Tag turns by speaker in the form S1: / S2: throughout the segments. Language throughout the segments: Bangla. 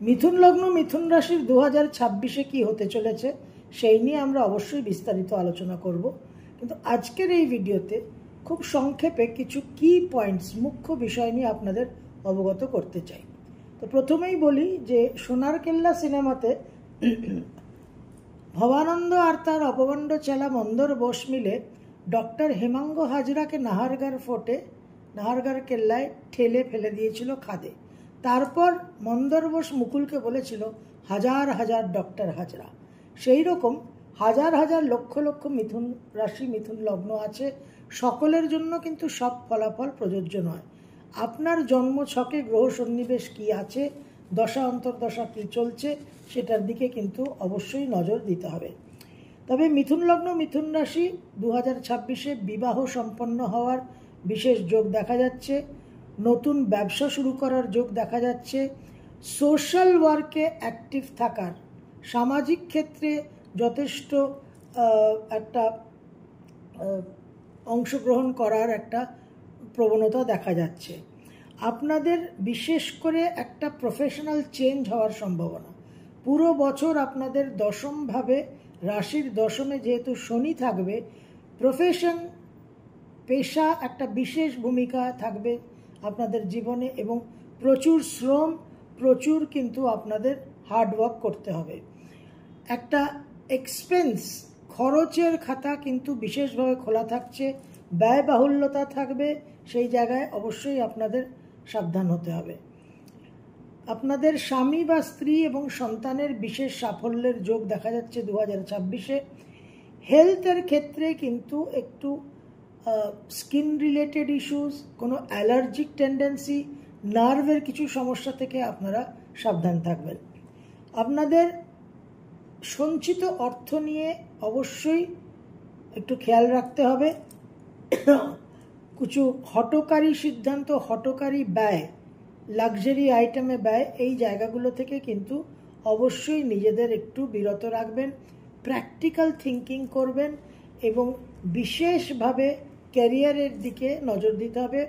S1: মিথুন লগ্ন মিথুন রাশির 2026-এ কি হতে চলেছে সেই নিয়ে আমরা অবশ্যই বিস্তারিত আলোচনা করব, কিন্তু আজকের এই ভিডিওতে খুব সংক্ষেপে কিছু কি পয়েন্টস, মুখ্য বিষয় নিয়ে আপনাদের অবগত করতে চাই। তো প্রথমেই বলি যে সোনার কেল্লা সিনেমাতে ভবানন্দ আর তার অপগণ্ড চেলা মন্দর বোস মিলে ডক্টর হেমাঙ্গ হাজরাকে নাহারগড় কেল্লায় ঠেলে ফেলে দিয়েছিল খাদে। তারপর মন্দর বোস মুকুলকে বলেছিল হাজার হাজার ডক্টর হাজরা। সেই রকম হাজার হাজার লক্ষ লক্ষ মিথুন রাশি মিথুন লগ্ন আছে, সকলের জন্য কিন্তু সব ফলাফল প্রযোজ্য নয়। আপনার জন্ম ছকে গ্রহ সন্নিবেশ কি আছে, দশা অন্তর্দশা কি চলছে, সেটার দিকে কিন্তু অবশ্যই নজর দিতে হবে। তবে মিথুন লগ্ন মিথুন রাশি 2026-এ বিবাহ সম্পন্ন হওয়ার বিশেষ যোগ দেখা যাচ্ছে, নতুন ব্যবসা শুরু করার যোগ দেখা যাচ্ছে, সোশ্যাল ওয়ার্কে অ্যাক্টিভ থাকার, সামাজিক ক্ষেত্রে যথেষ্ট একটা অংশগ্রহণ করার একটা প্রবণতা দেখা যাচ্ছে। আপনাদের বিশেষ করে একটা প্রফেশনাল চেঞ্জ হওয়ার সম্ভাবনা। পুরো বছর আপনাদের দশমভাবে, রাশির দশমে যেহেতু শনি থাকবে, প্রফেশন পেশা একটা বিশেষ ভূমিকা থাকবে আপনাদের জীবনে, এবং প্রচুর শ্রম, প্রচুর কিন্তু আপনাদের হার্ডওয়ার্ক করতে হবে। একটা এক্সপেন্স, খরচের খাতা কিন্তু বিশেষভাবে খোলা থাকছে, ব্যয়বাহুল্যতা থাকবে, সেই জায়গায় অবশ্যই আপনাদের সাবধান হতে হবে। আপনাদের স্বামী বা স্ত্রী এবং সন্তানের বিশেষ সাফল্যের যোগ দেখা যাচ্ছে 2026-এ। হেলথের ক্ষেত্রে কিন্তু একটু স্কিন রিলেটেড ইস্যুস, কোনো অ্যালার্জিক টেন্ডেন্সি, নার্ভের কিছু সমস্যা থেকে আপনারা সাবধান থাকবেন। আপনাদের সঞ্চিত অর্থ নিয়ে অবশ্যই একটু খেয়াল রাখতে হবে। কিছু হঠকারী সিদ্ধান্ত, হঠকারী ব্যয়, লাক্সারি আইটেমে ব্যয়, এই জায়গাগুলো থেকে কিন্তু অবশ্যই নিজেদের একটু বিরত রাখবেন। প্র্যাকটিক্যাল থিঙ্কিং করবেন এবং বিশেষভাবে ক্যারিয়ারের দিকে নজর দিতে হবে।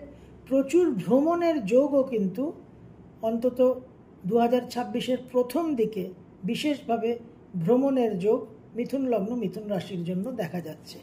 S1: প্রচুর ভ্রমণের যোগও কিন্তু অন্তত 2026-এর প্রথম দিকে বিশেষভাবে ভ্রমণের যোগ মিথুন লগ্ন মিথুন রাশির জন্য দেখা যাচ্ছে।